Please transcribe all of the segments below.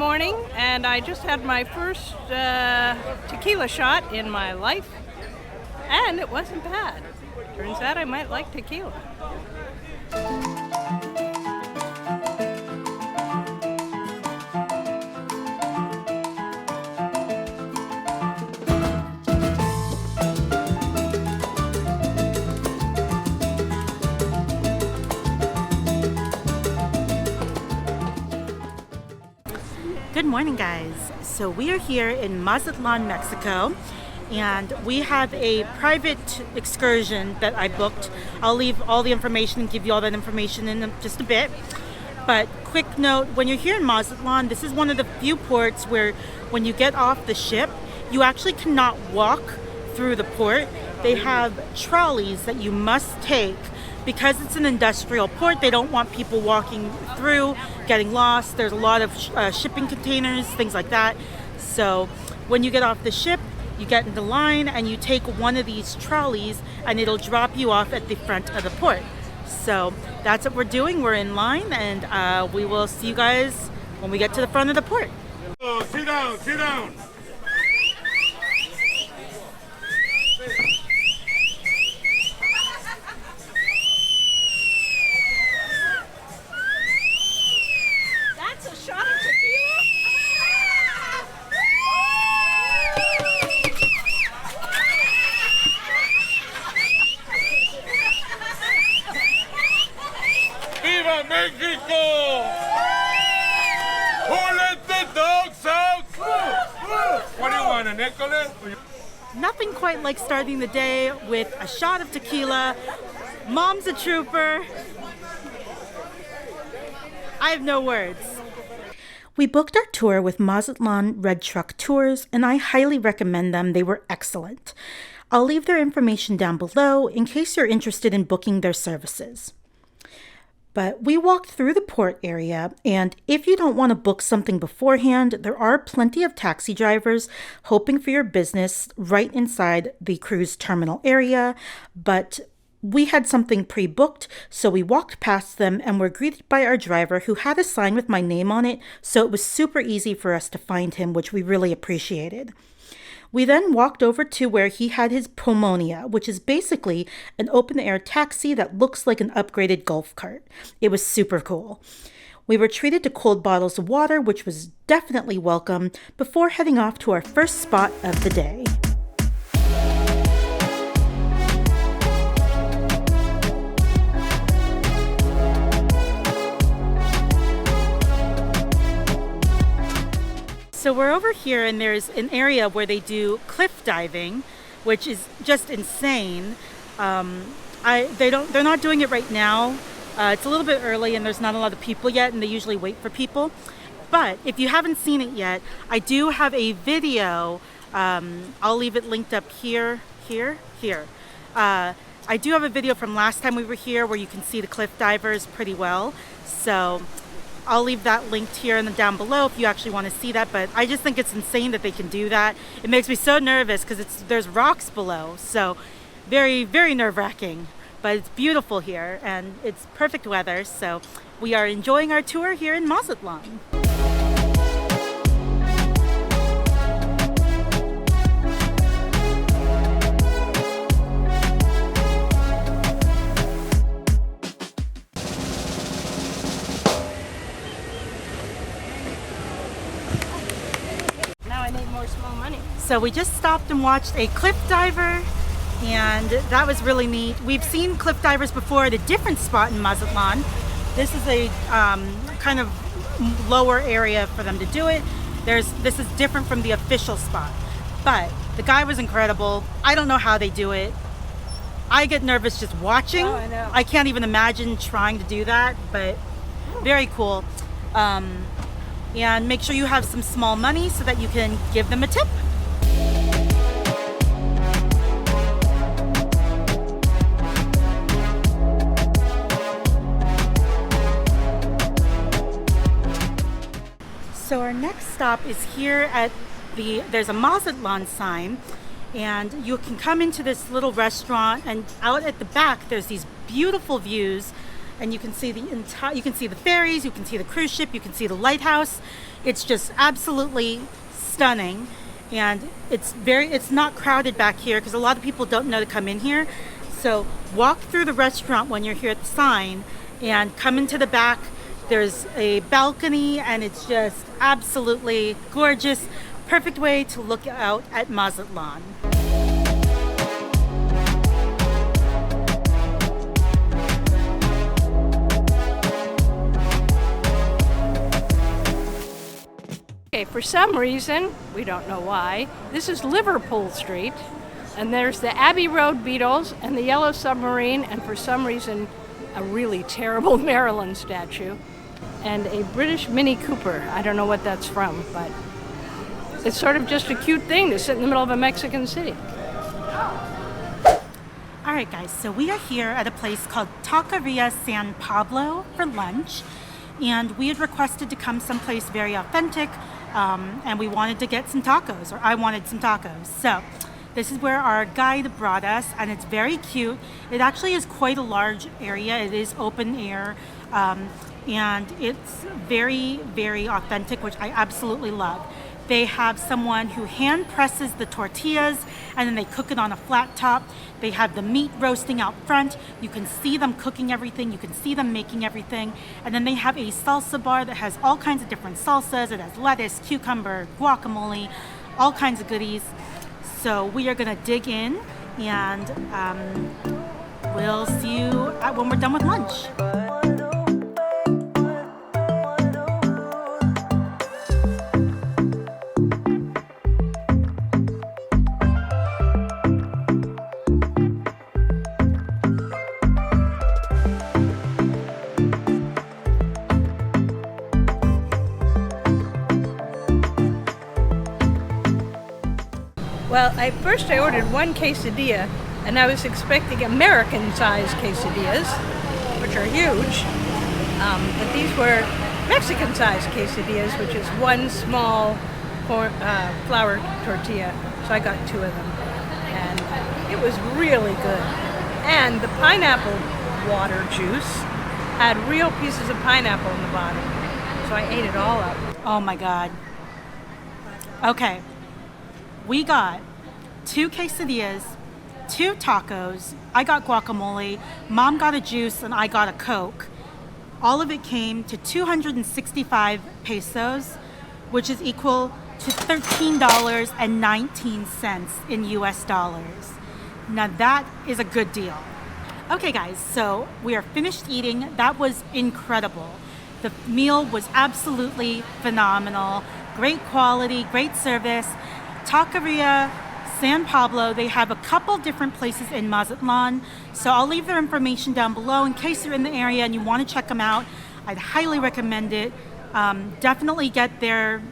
morning, and I just had my first tequila shot in my life, and it wasn't bad. Turns out I might like tequila. Good morning, guys. So we are here in Mazatlan, Mexico, and we have a private excursion that I booked. I'll leave all the information and give you all that information in just a bit. But quick note, when you're here in Mazatlan, this is one of the few ports where when you get off the ship, you actually cannot walk through the port. They have trolleys that you must take. Because it's an industrial port, they don't want people walking through, getting lost. There's a lot of shipping containers, things like that. So when you get off the ship, you get in the line and you take one of these trolleys and it'll drop you off at the front of the port. So that's what we're doing. We're in line, and we will see you guys when we get to the front of the port. Oh, sit down, sit down. Mexico! Who let the dogs out? What do you want, a necklace? Nothing quite like starting the day with a shot of tequila. Mom's a trooper. I have no words. We booked our tour with Mazatlan Red Truck Tours, and I highly recommend them. They were excellent. I'll leave their information down below in case you're interested in booking their services. But we walked through the port area, and if you don't want to book something beforehand, there are plenty of taxi drivers hoping for your business right inside the cruise terminal area. But we had something pre-booked, so we walked past them and were greeted by our driver, who had a sign with my name on it, so it was super easy for us to find him, which we really appreciated. We then walked over to where he had his Pomonia, which is basically an open-air taxi that looks like an upgraded golf cart. It was super cool. We were treated to cold bottles of water, which was definitely welcome, before heading off to our first spot of the day. So we're over here, and there's an area where they do cliff diving, which is just insane. They're not doing it right now. It's a little bit early, and there's not a lot of people yet, and they usually wait for people. But if you haven't seen it yet, I do have a video. I'll leave it linked up here. I do have a video from last time we were here where you can see the cliff divers pretty well. So I'll leave that linked here and down below if you actually want to see that. But I just think it's insane that they can do that. It makes me so nervous because there's rocks below, so very, very nerve-wracking. But it's beautiful here, and it's perfect weather, so we are enjoying our tour here in Mazatlan. Small money. So we just stopped and watched a cliff diver, and that was really neat. We've seen cliff divers before at a different spot in Mazatlan. This is a kind of lower area for them to do it. This is different from the official spot, but the guy was incredible. I don't know how they do it. I get nervous just watching. Oh, I know. I can't even imagine trying to do that, but very cool. And make sure you have some small money so that you can give them a tip. So our next stop is here at there's a Mazatlan sign, and you can come into this little restaurant, and out at the back there's these beautiful views, and you can see the ferries, you can see the cruise ship, you can see the lighthouse, It's just absolutely stunning, and it's not crowded back here because a lot of people don't know to come in here. So walk through the restaurant when you're here at the sign and come into the back. There's a balcony and it's just absolutely gorgeous. Perfect way to look out at Mazatlan. Okay, for some reason, we don't know why, this is Liverpool Street, and there's the Abbey Road Beatles and the Yellow Submarine, and for some reason, a really terrible Maryland statue, and a British Mini Cooper. I don't know what that's from, but it's sort of just a cute thing to sit in the middle of a Mexican city. All right, guys, so we are here at a place called Taqueria San Pablo for lunch, and we had requested to come someplace very authentic, and we wanted to get some tacos, or I wanted some tacos. So this is where our guide brought us, and it's very cute. It actually is quite a large area. It is open air, and it's very, very authentic, which I absolutely love. They have someone who hand presses the tortillas and then they cook it on a flat top. They have the meat roasting out front. You can see them cooking everything. You can see them making everything. And then they have a salsa bar that has all kinds of different salsas. It has lettuce, cucumber, guacamole, all kinds of goodies. So we are gonna dig in, and we'll see you when we're done with lunch. Well, I ordered one quesadilla, and I was expecting American-sized quesadillas, which are huge, but these were Mexican-sized quesadillas, which is one small flour tortilla, so I got two of them, and it was really good. And the pineapple water juice had real pieces of pineapple in the bottom, so I ate it all up. Oh my God. Okay. We got 2 quesadillas, 2 tacos. I got guacamole, Mom got a juice, and I got a Coke. All of it came to 265 pesos, which is equal to $13.19 in US dollars. Now that is a good deal. Okay guys, so we are finished eating. That was incredible. The meal was absolutely phenomenal. Great quality, great service. Taqueria San Pablo, they have a couple different places in Mazatlan, so I'll leave their information down below in case you're in the area and you want to check them out. I'd highly recommend it. Definitely get their,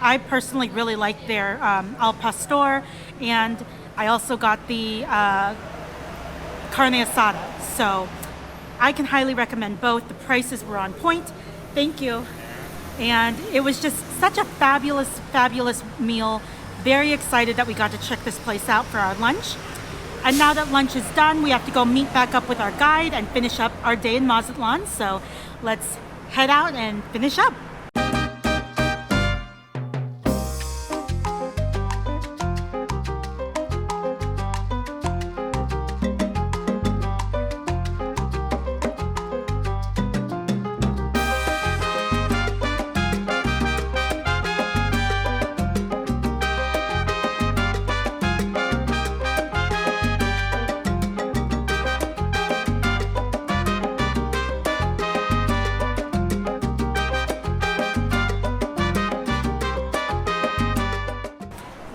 I personally really like their al pastor, and I also got the carne asada, so I can highly recommend both. The prices were on point. Thank you. And it was just such a fabulous, fabulous meal. Very excited that we got to check this place out for our lunch. And now that lunch is done, we have to go meet back up with our guide and finish up our day in Mazatlan. So let's head out and finish up.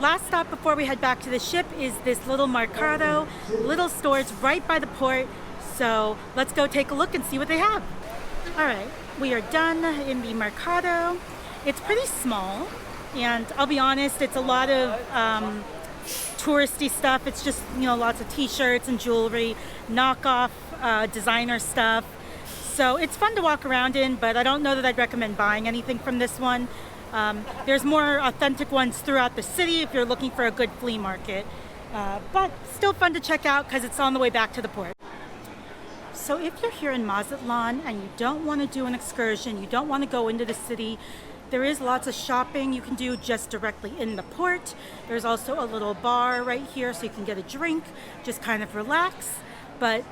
Last stop before we head back to the ship is this little mercado, little stores right by the port. So let's go take a look and see what they have. All right, we are done in the mercado. It's pretty small, and I'll be honest, it's a lot of touristy stuff. It's just, you know, lots of t-shirts and jewelry, knockoff designer stuff. So it's fun to walk around in, but I don't know that I'd recommend buying anything from this one. There's more authentic ones throughout the city if you're looking for a good flea market, but still fun to check out because it's on the way back to the port. So if you're here in Mazatlan and you don't want to do an excursion, you don't want to go into the city, There is lots of shopping you can do just directly in the port. There's also a little bar right here so you can get a drink, just kind of relax. But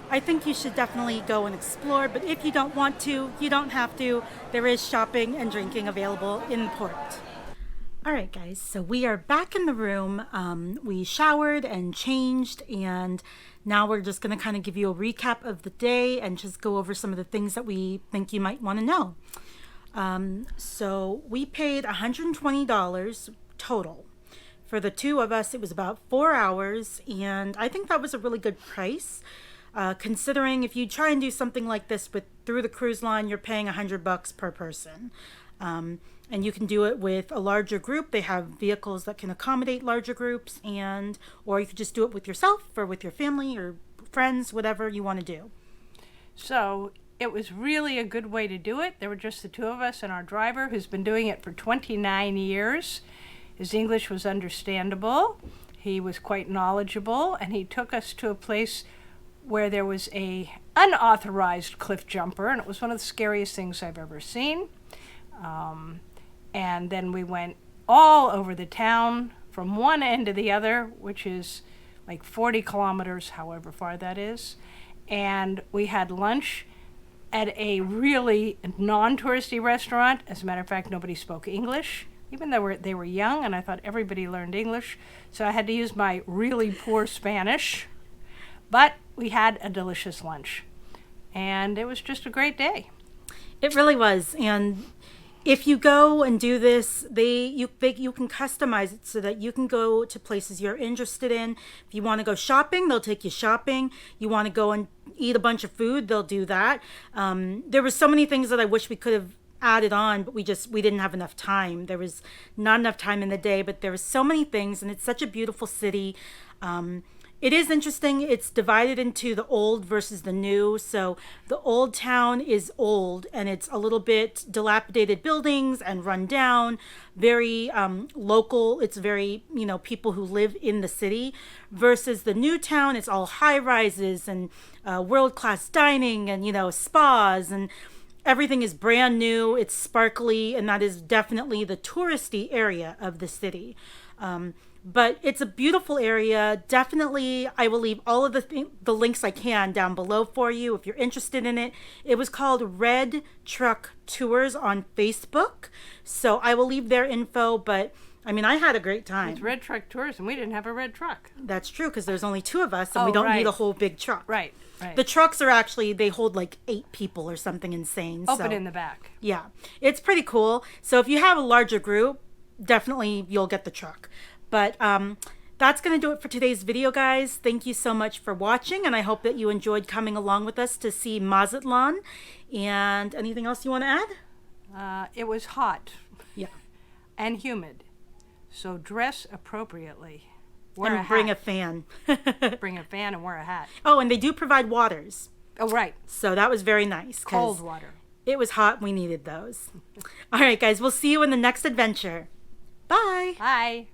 I think you should definitely go and explore. But if you don't want to, you don't have to. There is shopping and drinking available in the port. All right, guys, so we are back in the room. We showered and changed, and now we're just going to kind of give you a recap of the day and just go over some of the things that we think you might want to know. So we paid $120 total. For the two of us, it was about 4 hours, and I think that was a really good price. Considering if you try and do something like this through the cruise line, you're paying $100 per person. And you can do it with a larger group. They have vehicles that can accommodate larger groups, or you could just do it with yourself or with your family or friends, whatever you want to do. So it was really a good way to do it. There were just the two of us and our driver, who's been doing it for 29 years. His English was understandable. He was quite knowledgeable, and he took us to a place where there was a unauthorized cliff jumper, and it was one of the scariest things I've ever seen. And then we went all over the town from one end to the other, which is like 40 kilometers, however far that is. And we had lunch at a really non-touristy restaurant. As a matter of fact, nobody spoke English, even though they were young, and I thought everybody learned English. So I had to use my really poor Spanish. But we had a delicious lunch, and it was just a great day. It really was. And if you go and do this, you can customize it so that you can go to places you're interested in. If you want to go shopping, they'll take you shopping. You want to go and eat a bunch of food, they'll do that. There were so many things that I wish we could have added on, but we didn't have enough time. There was not enough time in the day, but there were so many things, and it's such a beautiful city. It is interesting. It's divided into the old versus the new. So the old town is old, and it's a little bit dilapidated buildings and run down, very local. It's very, people who live in the city, versus the new town. It's all high rises and world-class dining and, spas, and everything is brand new. It's sparkly, and that is definitely the touristy area of the city. But it's a beautiful area. Definitely, I will leave all of the links I can down below for you if you're interested in it. It was called Red Truck Tours on Facebook. So I will leave their info, but I had a great time. It's Red Truck Tours, and we didn't have a red truck. That's true, because there's only two of us, and we don't need a whole big truck. Right. The trucks are actually, they hold like 8 people or something insane. Open in the back. Yeah, it's pretty cool. So if you have a larger group, definitely you'll get the truck. But that's going to do it for today's video, guys. Thank you so much for watching, and I hope that you enjoyed coming along with us to see Mazatlan. And anything else you want to add? It was hot. Yeah. And humid. So dress appropriately. Bring a fan. Bring a fan and wear a hat. Oh, and they do provide waters. Oh, right. So that was very nice. Cold water. It was hot. We needed those. All right, guys. We'll see you in the next adventure. Bye. Bye.